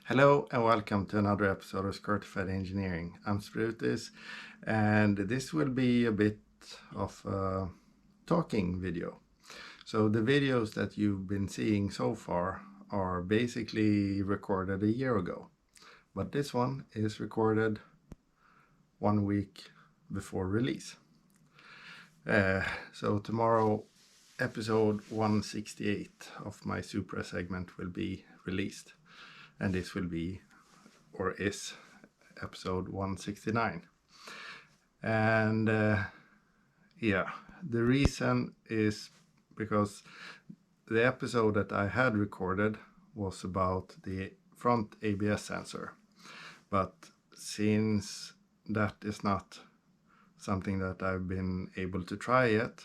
Hello and welcome to another episode of Squirtified Engineering. I'm Sprutis, and this will be a bit of a talking video. So the videos that you've been seeing so far are basically recorded a year ago, but this one is recorded 1 week before release. So tomorrow episode 168 of my Supra segment will be released, and this will be or is episode 169. And yeah, the reason is because the episode that I had recorded was about the front ABS sensor, but since that is not something that I've been able to try yet,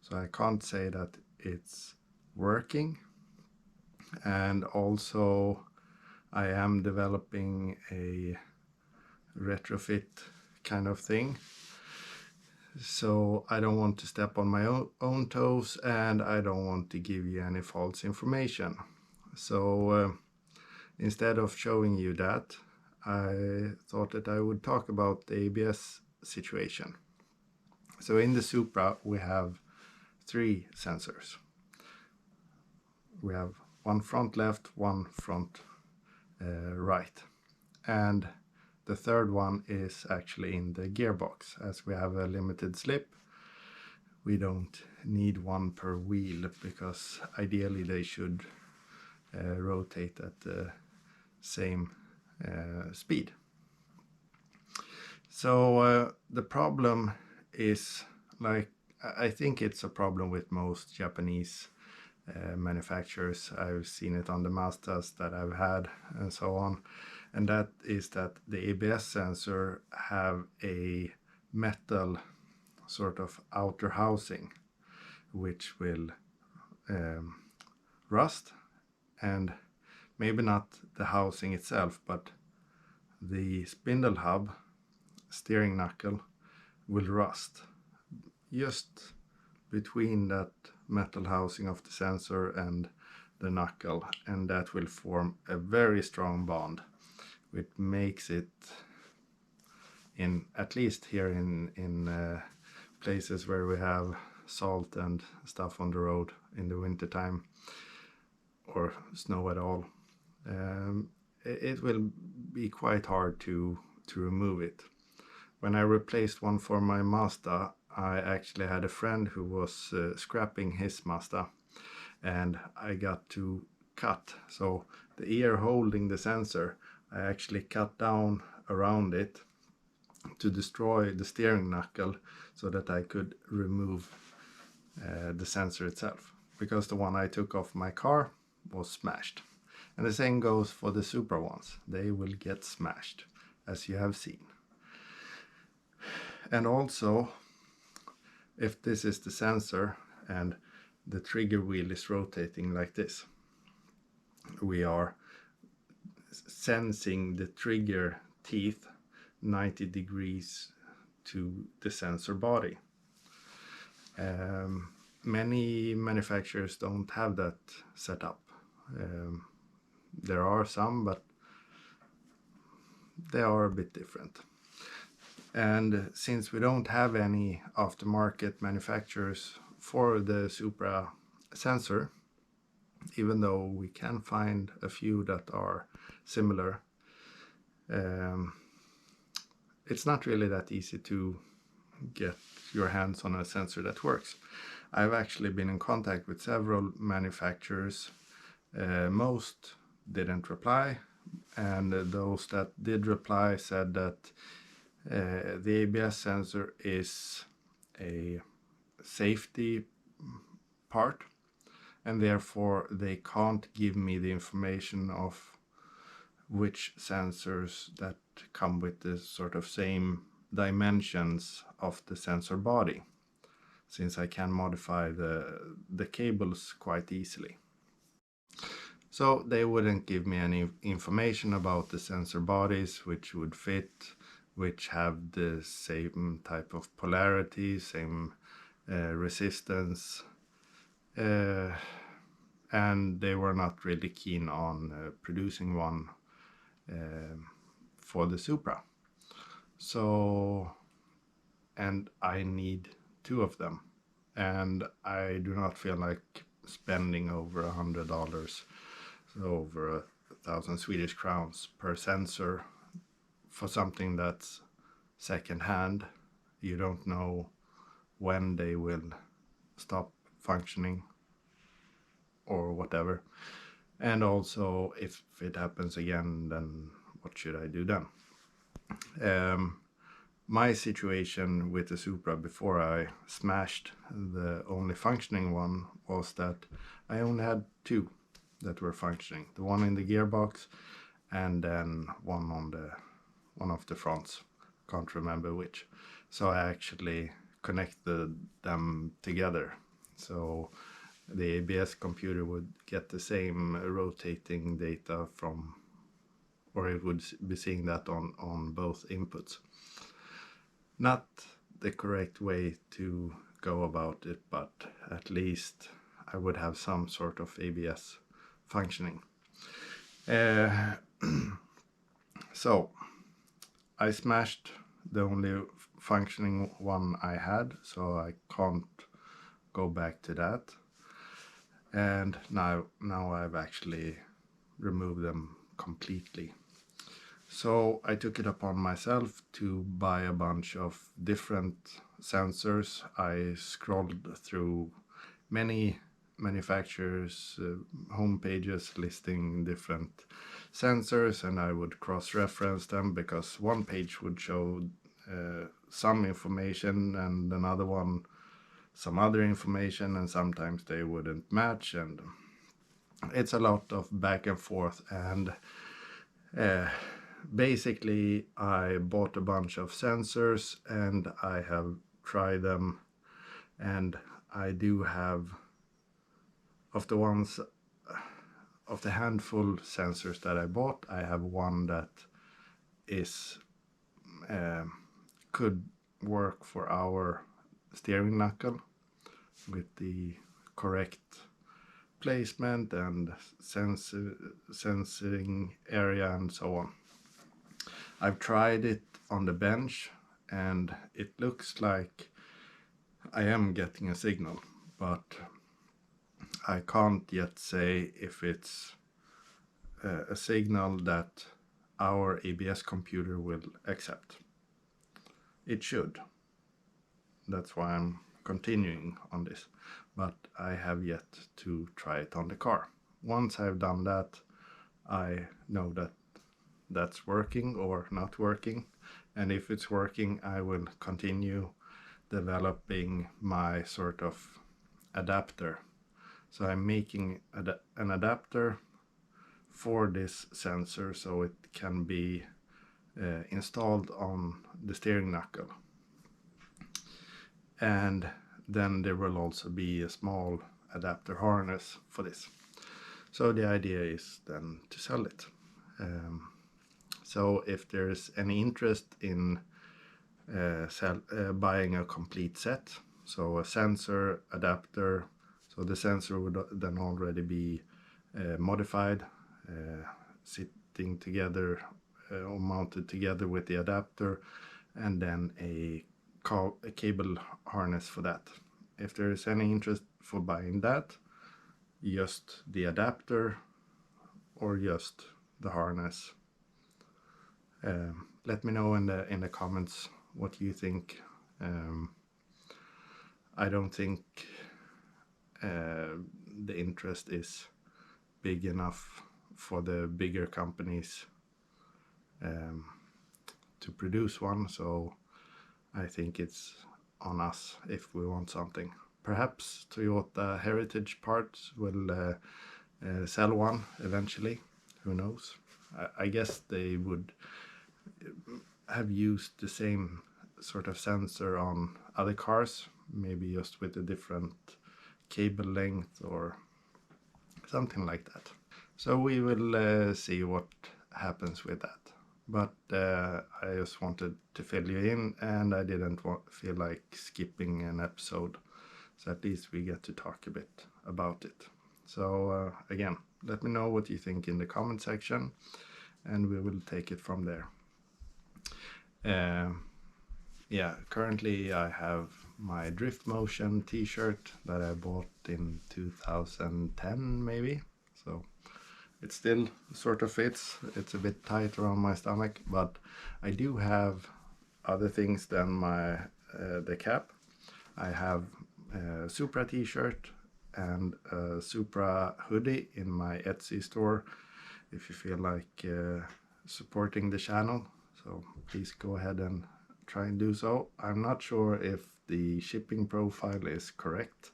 so I can't say that it's working. And also I am developing a retrofit kind of thing, so I don't want to step on my own toes, and I don't want to give you any false information. So instead of showing you that, I thought that I would talk about the ABS situation. So in the Supra we have 3 sensors. We have one front left, one front right, and the third one is actually in the gearbox. As we have a limited slip, we don't need one per wheel, because ideally they should rotate at the same speed. So the problem is, like, I think it's a problem with most Japanese manufacturers. I've seen it on the Mazdas that I've had and so on, and that is that the ABS sensor have a metal sort of outer housing which will rust, and maybe not the housing itself, but the spindle hub, steering knuckle, will rust just between that metal housing of the sensor and the knuckle, and that will form a very strong bond, which makes it, in at least here in places where we have salt and stuff on the road in the winter time, or snow at all, it will be quite hard to remove it. When I replaced one for my Mazda, I actually had a friend who was scrapping his Mazda, and I got to cut. So the ear holding the sensor, I actually cut down around it to destroy the steering knuckle, so that I could remove the sensor itself, because the one I took off my car was smashed. And the same goes for the Supra ones. They will get smashed, as you have seen. And also, if this is the sensor and the trigger wheel is rotating like this, we are sensing the trigger teeth 90 degrees to the sensor body. Many manufacturers don't have that set up. There are some, but they are a bit different. And since we don't have any aftermarket manufacturers for the Supra sensor, even though we can find a few that are similar, it's not really that easy to get your hands on a sensor that works. I've actually been in contact with several manufacturers. Most didn't reply, and those that did reply said that the ABS sensor is a safety part, and therefore they can't give me the information of which sensors that come with the sort of same dimensions of the sensor body, since I can modify the cables quite easily. So they wouldn't give me any information about the sensor bodies, which would fit, which have the same type of polarity, same resistance, and they were not really keen on producing one for the Supra. So, and I need 2 of them, and I do not feel like spending over $100, so over 1,000 Swedish crowns per sensor for something that's second-hand. You don't know when they will stop functioning or whatever, and also if it happens again, then what should I do then? My situation with the Supra before I smashed the only functioning one was that I only had 2 that were functioning, the one in the gearbox and then one of the fronts, can't remember which. So I actually connected them together, so the ABS computer would get the same rotating data from, or it would be seeing that on both inputs. Not the correct way to go about it, but at least I would have some sort of ABS functioning. So I smashed the only functioning one I had, so I can't go back to that. And now I've actually removed them completely. So I took it upon myself to buy a bunch of different sensors. I scrolled through many manufacturers' home pages listing different sensors, and I would cross-reference them because one page would show some information and another one some other information, and sometimes they wouldn't match, and it's a lot of back and forth. And basically I bought a bunch of sensors and I have tried them, and I do have, of the handful sensors that I bought, I have one that is could work for our steering knuckle with the correct placement and sensing area and so on. I've tried it on the bench and it looks like I am getting a signal, but I can't yet say if it's a signal that our ABS computer will accept. It should. That's why I'm continuing on this, but I have yet to try it on the car. Once I've done that, I know that that's working or not working, and if it's working, I will continue developing my sort of adapter. So I'm making an adapter for this sensor so it can be installed on the steering knuckle. And then there will also be a small adapter harness for this. So the idea is then to sell it. So if there's any interest in buying a complete set, so a sensor, adapter, so the sensor would then already be modified, sitting together or mounted together with the adapter, and then a cable harness for that. If there is any interest for buying that, just the adapter or just the harness, let me know in the comments what you think. I don't think the interest is big enough for the bigger companies to produce one, so I think it's on us if we want something. Perhaps Toyota Heritage Parts will sell one eventually, who knows. I guess they would have used the same sort of sensor on other cars, maybe just with a different cable length or something like that. So we will see what happens with that. But I just wanted to fill you in, and I didn't feel like skipping an episode, so at least we get to talk a bit about it. So again, let me know what you think in the comment section, and we will take it from there. Yeah, currently I have my Drift Motion t-shirt that I bought in 2010 maybe, so it still sort of fits. It's a bit tight around my stomach, but I do have other things than my the cap. I have a Supra t-shirt and a Supra hoodie in my Etsy store if you feel like supporting the channel, so please go ahead and try and do so. I'm not sure if the shipping profile is correct,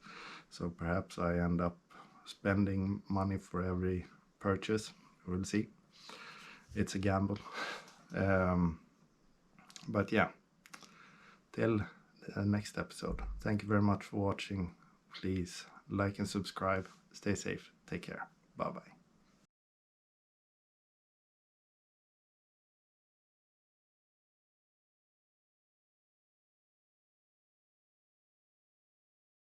so perhaps I end up spending money for every purchase. We'll see. It's a gamble. But yeah, till the next episode, thank you very much for watching. Please like and subscribe. Stay safe. Take care. Bye bye.